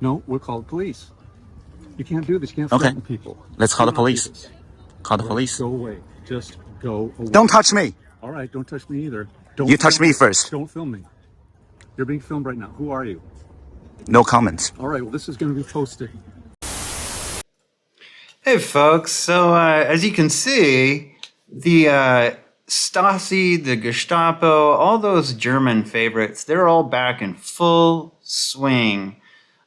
No, we'll call the police. You can't do this. You can't Okay. threaten people. Let's call the Do not do police. this. Call the All right, police. go away. Just go away. Don't touch me. All right, don't touch me either. Don't You touch film me first. Don't film me. You're being filmed right now. Who are you? No comments. All right, well, this is going to be posted. Hey folks, so as you can see, the Stasi, the Gestapo, all those German favorites, they're all back in full swing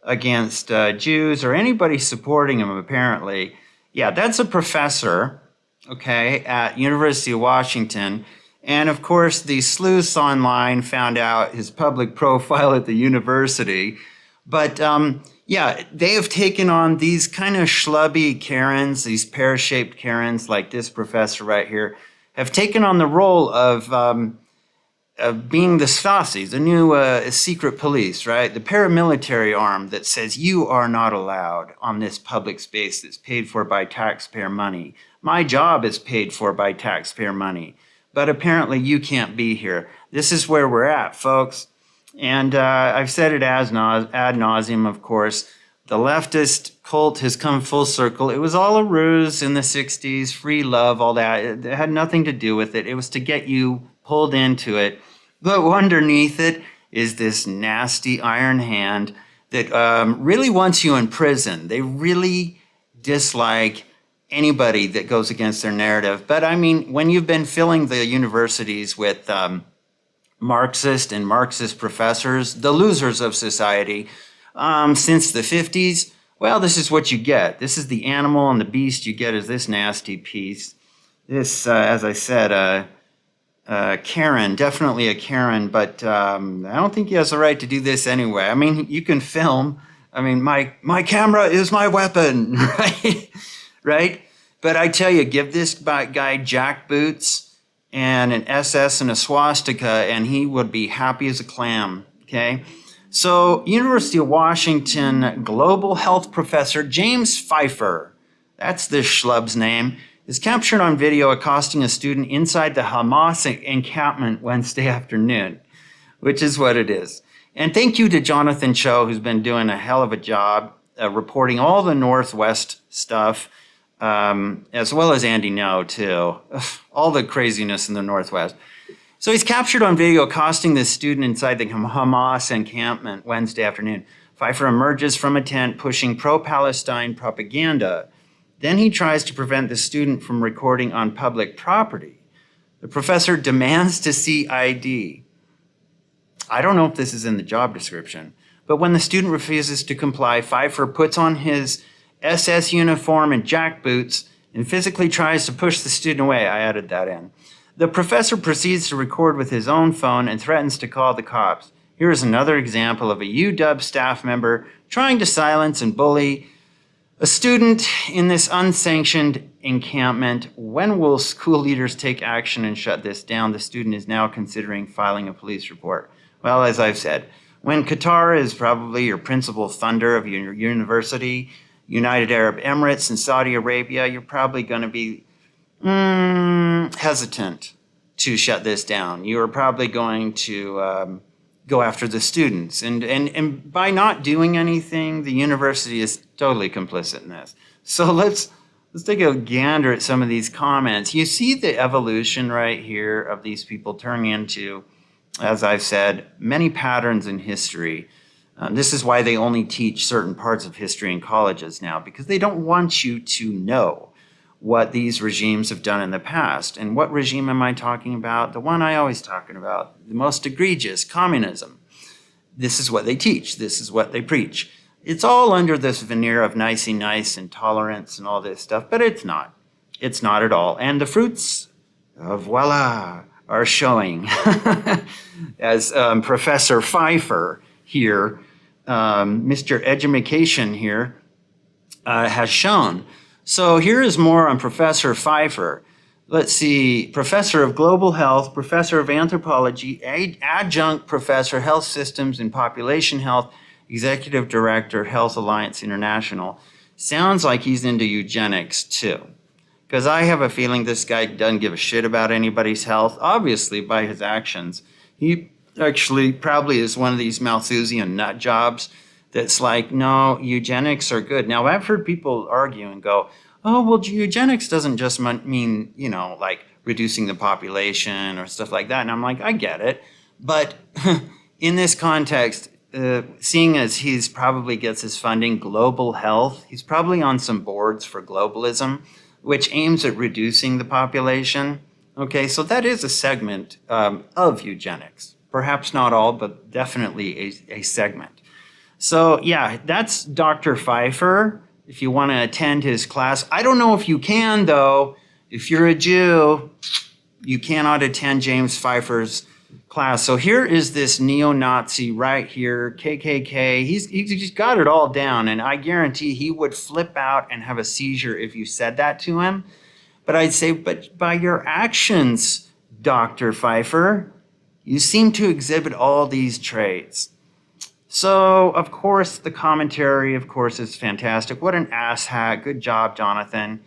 against Jews or anybody supporting them, apparently. Yeah, that's a professor, okay, at University of Washington. And of course, the sleuths online found out his public profile at the university. But yeah, they have taken on these kind of schlubby Karens, these pear-shaped Karens like this professor right here, have taken on the role of being the Stasi, the new secret police, right? The paramilitary arm that says you are not allowed on this public space that's paid for by taxpayer money. My job is paid for by taxpayer money, but apparently you can't be here. This is where we're at, folks. And I've said it ad nauseum, of course. The leftist cult has come full circle. It was all a ruse in the 60s, free love, all that. It had nothing to do with it. It was to get you pulled into it. But underneath it is this nasty iron hand that really wants you in prison. They really dislike anybody that goes against their narrative. But I mean, when you've been filling the universities with Marxist and Marxist professors, the losers of society, since the 50s, well, this is what you get. This is the animal, and the beast you get is this nasty piece. This, as I said, Karen, definitely a Karen, but I don't think he has the right to do this anyway. I mean, you can film. I mean, my camera is my weapon, right? Right? But I tell you, give this guy jackboots and an SS and a swastika, and he would be happy as a clam, okay? So, University of Washington global health professor James Pfeiffer, that's this schlub's name, is captured on video accosting a student inside the Hamas encampment Wednesday afternoon, which is what it is. And thank you to Jonathan Cho, who's been doing a hell of a job reporting all the Northwest stuff, as well as Andy No, too. All the craziness in the Northwest. So he's captured on video accosting this student inside the Hamas encampment Wednesday afternoon. Pfeiffer emerges from a tent pushing pro-Palestine propaganda. Then he tries to prevent the student from recording on public property. The professor demands to see ID. I don't know if this is in the job description, but when the student refuses to comply, Pfeiffer puts on his SS uniform and jackboots and physically tries to push the student away. I added that in. The professor proceeds to record with his own phone and threatens to call the cops. Here is another example of a UW staff member trying to silence and bully a student in this unsanctioned encampment. When will school leaders take action and shut this down? The student is now considering filing a police report. Well, as I've said, when Qatar is probably your principal funder of your university, United Arab Emirates and Saudi Arabia, you're probably going to be hesitant to shut this down. You are probably going to go after the students. And by not doing anything, the university is totally complicit in this. So let's take a gander at some of these comments. You see the evolution right here of these people turning into, as I've said, many patterns in history. This is why they only teach certain parts of history in colleges now, because they don't want you to know what these regimes have done in the past. And what regime am I talking about? The one I always talking about, the most egregious, communism. This is what they teach. This is what they preach. It's all under this veneer of nicey nice and tolerance and all this stuff, but it's not. It's not at all. And the fruits of voila are showing, as Professor Pfeiffer here, Mr. Education here, has shown. So here is more on Professor Pfeiffer. Let's see, Professor of Global Health, Professor of Anthropology, Adjunct Professor, Health Systems and Population Health, Executive Director, Health Alliance International. Sounds like he's into eugenics too. Because I have a feeling this guy doesn't give a shit about anybody's health, obviously by his actions. He actually probably is one of these Malthusian nut jobs that's like, no, eugenics are good. Now, I've heard people argue and go, oh, well, eugenics doesn't just mean, like reducing the population or stuff like that. And I'm like, I get it. But in this context, seeing as he's probably gets his funding global health, he's probably on some boards for globalism, which aims at reducing the population. Okay, so that is a segment of eugenics. Perhaps not all, but definitely a segment. So yeah, that's Dr. Pfeiffer. If you want to attend his class, I don't know if you can though. If you're a Jew, you cannot attend James Pfeiffer's class. So here is this neo-Nazi right here, KKK. He's got it all down, and I guarantee he would flip out and have a seizure if you said that to him. But I'd say, but by your actions, Dr. Pfeiffer, you seem to exhibit all these traits. So, of course, the commentary, of course, is fantastic. What an asshat. Good job, Jonathan.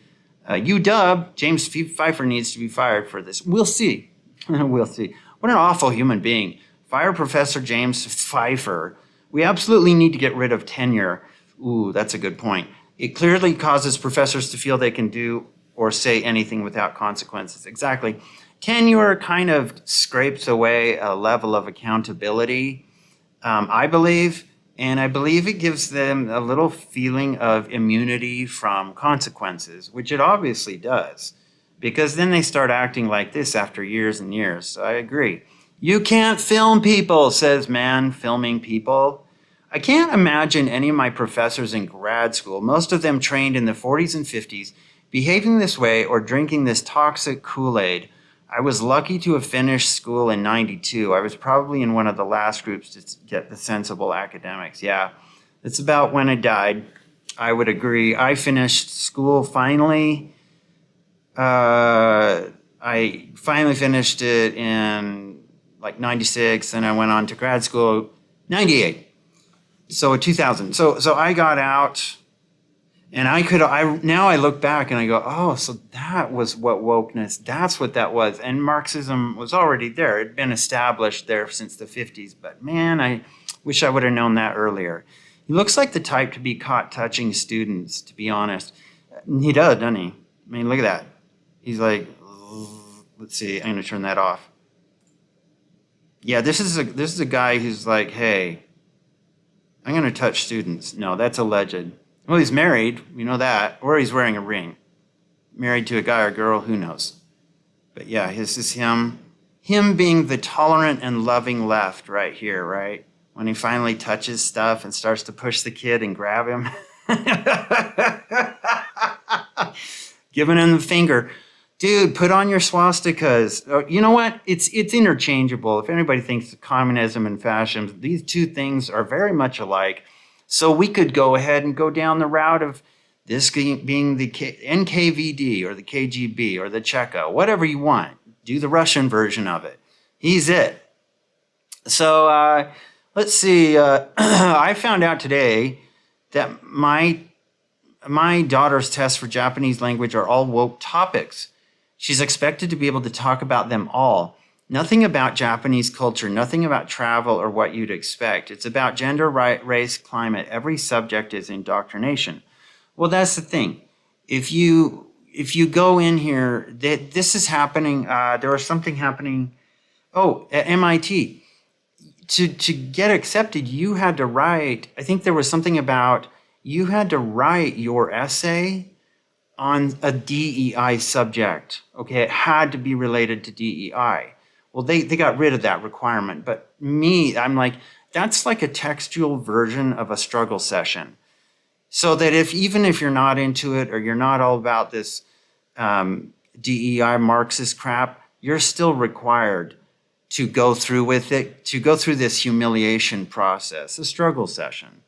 UW, James Pfeiffer needs to be fired for this. We'll see. We'll see. What an awful human being. Fire Professor James Pfeiffer. We absolutely need to get rid of tenure. Ooh, that's a good point. It clearly causes professors to feel they can do or say anything without consequences. Exactly. Tenure kind of scrapes away a level of accountability, I believe, and I believe it gives them a little feeling of immunity from consequences, which it obviously does, because then they start acting like this after years and years. So I agree. You can't film people, says man filming people. I can't imagine any of my professors in grad school, most of them trained in the 40s and 50s, behaving this way or drinking this toxic Kool-Aid. I was lucky to have finished school in 92. I was probably in one of the last groups to get the sensible academics. Yeah, it's about when I died. I would agree. I finished school finally. I finally finished it in like 96, and I went on to grad school 98. So 2000. So I got out. And now I look back and I go, oh, so that was what wokeness, that's what that was. And Marxism was already there. It had been established there since the 50s. But man, I wish I would have known that earlier. He looks like the type to be caught touching students, to be honest. He does, doesn't he? I mean, look at that. He's like, let's see, I'm going to turn that off. Yeah, this is a guy who's like, hey, I'm going to touch students. No, that's alleged. Well, he's married, we know that, or he's wearing a ring. Married to a guy or girl, who knows? But yeah, this is him. Him being the tolerant and loving left right here, right? When he finally touches stuff and starts to push the kid and grab him. Giving him the finger. Dude, put on your swastikas. You know what? It's interchangeable. If anybody thinks communism and fascism, these two things are very much alike. So we could go ahead and go down the route of this being the NKVD or the KGB or the Cheka, whatever you want. Do the Russian version of it. He's it. So let's see. I found out today that my daughter's tests for Japanese language are all woke topics. She's expected to be able to talk about them all. Nothing about Japanese culture, nothing about travel or what you'd expect. It's about gender, race, climate. Every subject is indoctrination. Well, that's the thing. If you go in here, this is happening. There was something happening. Oh, at MIT. To get accepted, you had to write. I think there was something about you had to write your essay on a DEI subject. Okay, it had to be related to DEI. Well, they got rid of that requirement. But me, I'm like, that's like a textual version of a struggle session. So that even if you're not into it or you're not all about this DEI Marxist crap, you're still required to go through with it, to go through this humiliation process, a struggle session.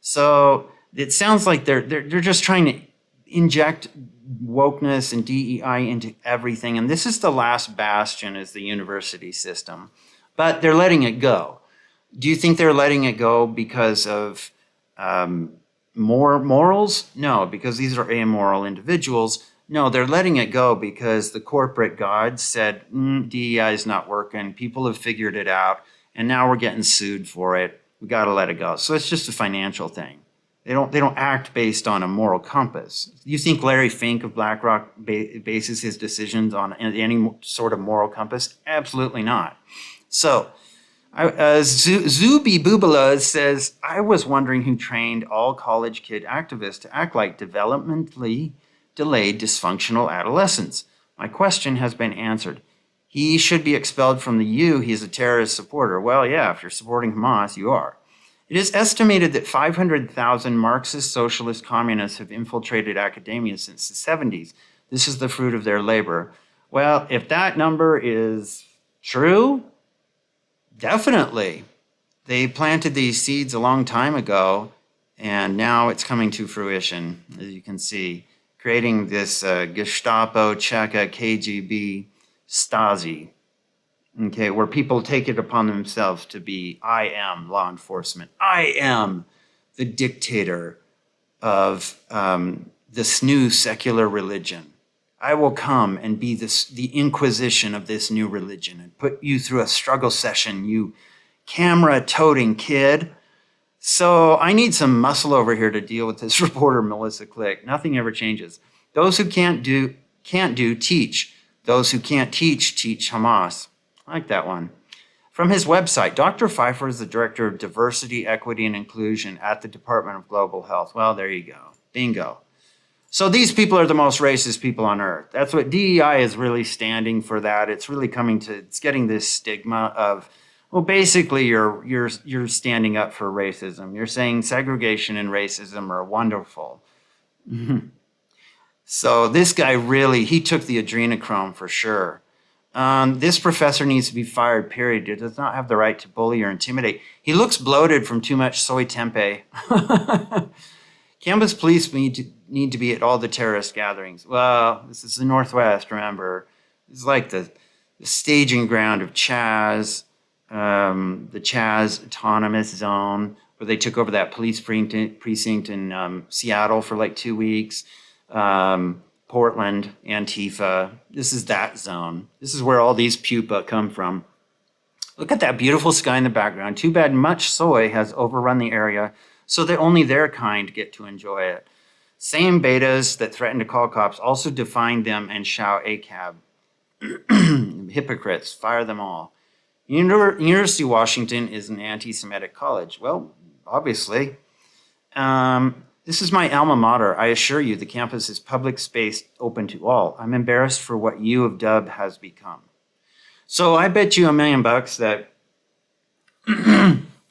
So it sounds like they're just trying to inject wokeness and DEI into everything. And this is the last bastion, is the university system. But they're letting it go. Do you think they're letting it go because of more morals? No, because these are amoral individuals. No, they're letting it go because the corporate gods said, DEI is not working. People have figured it out. And now we're getting sued for it. We got to let it go. So it's just a financial thing. They don't act based on a moral compass. You think Larry Fink of BlackRock bases his decisions on any sort of moral compass? Absolutely not. So Zubi Bubala says, I was wondering who trained all college kid activists to act like developmentally delayed dysfunctional adolescents. My question has been answered. He should be expelled from the U. He's a terrorist supporter. Well, yeah, if you're supporting Hamas, you are. It is estimated that 500,000 Marxist, socialist, communists have infiltrated academia since the 70s. This is the fruit of their labor. Well, if that number is true, definitely. They planted these seeds a long time ago, and now it's coming to fruition, as you can see, creating this Gestapo, Cheka, KGB, Stasi, okay, where people take it upon themselves to be, I am law enforcement. I am the dictator of this new secular religion. I will come and be the inquisition of this new religion and put you through a struggle session, you camera-toting kid. So I need some muscle over here to deal with this reporter, Melissa Click. Nothing ever changes. Those who can't do, teach. Those who can't teach Hamas. I like that one. From his website, Dr. Pfeiffer is the Director of Diversity, Equity, and Inclusion at the Department of Global Health. Well, there you go. Bingo. So these people are the most racist people on earth. That's what DEI is really standing for. That it's really it's getting this stigma of, well, basically you're standing up for racism. You're saying segregation and racism are wonderful. So this guy he took the adrenochrome for sure. This professor needs to be fired, period. He does not have the right to bully or intimidate. He looks bloated from too much soy tempeh. Campus police need to be at all the terrorist gatherings. Well, this is the Northwest, remember. It's like the staging ground of Chaz, the Chaz Autonomous Zone, where they took over that police precinct in Seattle for like 2 weeks. Portland, Antifa. This is that zone. This is where all these pupa come from. Look at that beautiful sky in the background. Too bad much soy has overrun the area, so that only their kind get to enjoy it. Same betas that threaten to call cops also define them and shout ACAB. Hypocrites, fire them all. University of Washington is an anti-Semitic college. Well, obviously. This is my alma mater. I assure you, the campus is public space open to all. I'm embarrassed for what U of Dub has become. So I bet you $1 million that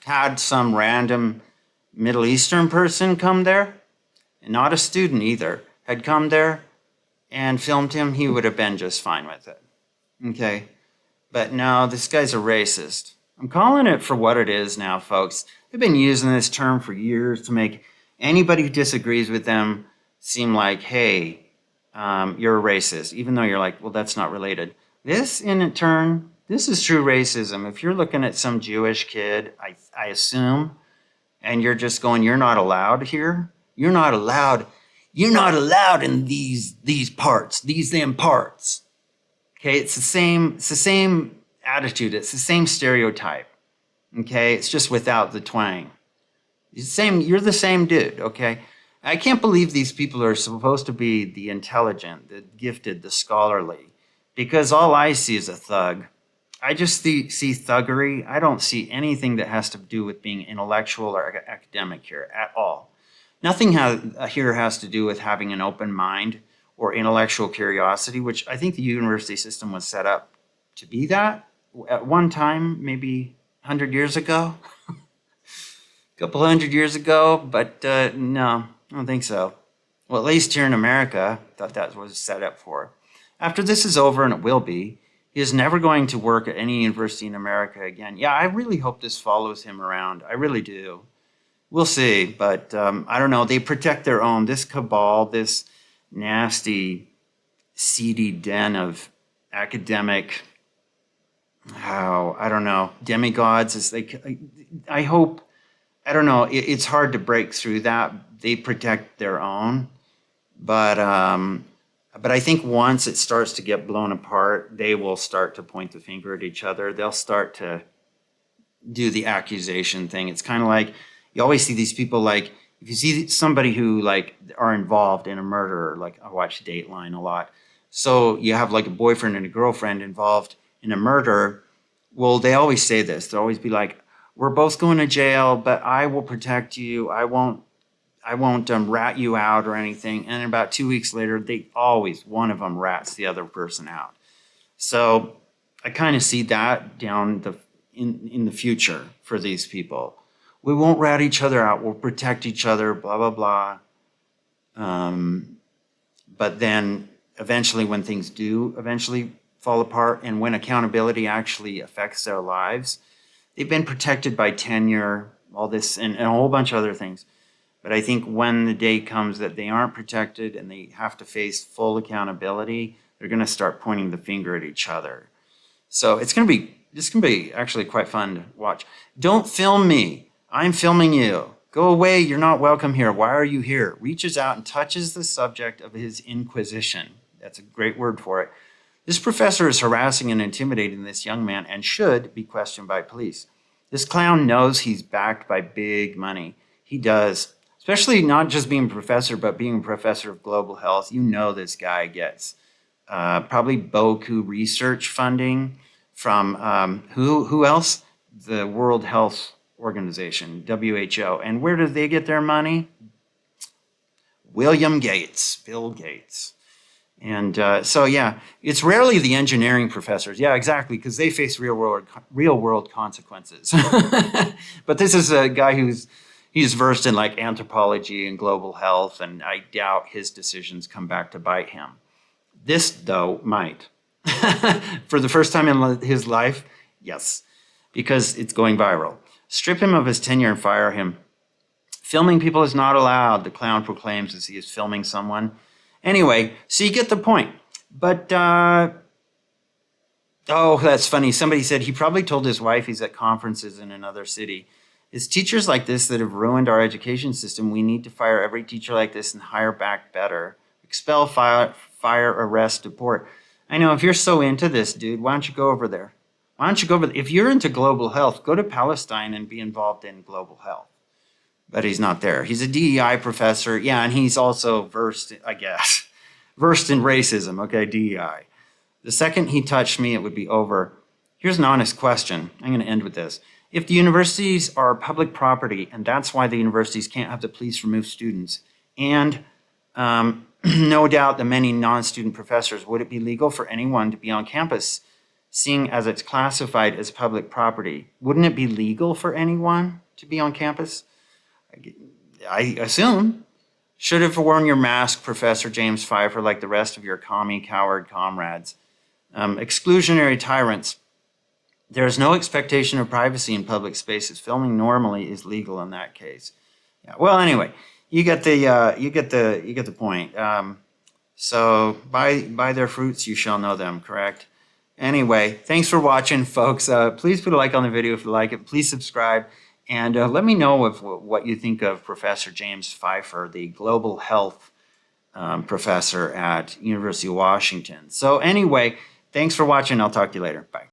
had some random Middle Eastern person come there, and not a student either, had come there and filmed him, he would have been just fine with it. Okay? But no, this guy's a racist. I'm calling it for what it is now, folks. They've been using this term for years to make anybody who disagrees with them seem like, hey, you're a racist, even though you're like, well, that's not related. This, in turn, this is true racism. If you're looking at some Jewish kid, I assume, and you're just going, you're not allowed here. You're not allowed. You're not allowed in these parts, them parts. Okay, it's the same attitude. It's the same stereotype. Okay, it's just without the twang. You're the same dude, okay? I can't believe these people are supposed to be the intelligent, the gifted, the scholarly, because all I see is a thug. I just see thuggery. I don't see anything that has to do with being intellectual or academic here at all. Nothing here has to do with having an open mind or intellectual curiosity, which I think the university system was set up to be that at one time, maybe 100 years ago. Couple hundred years ago, but no, I don't think so. Well, at least here in America, I thought that was set up for. After this is over, and it will be, he is never going to work at any university in America again. Yeah, I really hope this follows him around. I really do. We'll see, but I don't know. They protect their own. This cabal, this nasty, seedy den of academic, I don't know, demigods. I hope. I don't know. It's hard to break through that. They protect their own, but I think once it starts to get blown apart, they will start to point the finger at each other. They'll start to do the accusation thing. It's kind of like you always see these people, like if you see somebody who like are involved in a murder, like I watch Dateline a lot. So you have like a boyfriend and a girlfriend involved in a murder. Well, they always say this. They'll always be like, we're both going to jail, but I will protect you. I won't rat you out or anything. And about 2 weeks later, one of them rats the other person out. So I kind of see that down in the future for these people. We won't rat each other out. We'll protect each other, blah, blah, blah. But then eventually when things do eventually fall apart and when accountability actually affects their lives, they've been protected by tenure, all this, and a whole bunch of other things. But I think when the day comes that they aren't protected and they have to face full accountability, they're going to start pointing the finger at each other. So this can be actually quite fun to watch. Don't film me. I'm filming you. Go away. You're not welcome here. Why are you here? Reaches out and touches the subject of his inquisition. That's a great word for it. This professor is harassing and intimidating this young man and should be questioned by police. This clown knows he's backed by big money. He does. Especially not just being a professor, but being a professor of global health. You know this guy gets probably Boku research funding from who else? The World Health Organization, WHO. And where do they get their money? Bill Gates. And so, yeah, it's rarely the engineering professors. Yeah, exactly, because they face real world consequences. But this is a guy he's versed in like anthropology and global health, and I doubt his decisions come back to bite him. This, though, might. For the first time in his life, yes, because it's going viral. Strip him of his tenure and fire him. Filming people is not allowed, the clown proclaims as he is filming someone. Anyway, so you get the point. But, oh, that's funny. Somebody said he probably told his wife he's at conferences in another city. It's teachers like this that have ruined our education system. We need to fire every teacher like this and hire back better. Expel, fire, arrest, deport. I know, if you're so into this, dude, why don't you go over there? Why don't you go over there? If you're into global health, go to Palestine and be involved in global health. But he's not there. He's a DEI professor. Yeah, and he's also versed in racism. Okay, DEI. The second he touched me, it would be over. Here's an honest question. I'm going to end with this. If the universities are public property, and that's why the universities can't have the police remove students, and no doubt the many non-student professors, would it be legal for anyone to be on campus, seeing as it's classified as public property? Wouldn't it be legal for anyone to be on campus? I assume. Should have worn your mask, Professor James Pfeiffer, like the rest of your commie coward comrades. Exclusionary tyrants. There is no expectation of privacy in public spaces. Filming normally is legal in that case. Yeah. Well, anyway, you get the point. So by their fruits you shall know them. Correct. Anyway, thanks for watching, folks. Please put a like on the video if you like it. Please subscribe. And let me know what you think of Professor James Pfeiffer, the global health professor at University of Washington. So anyway, thanks for watching. I'll talk to you later. Bye.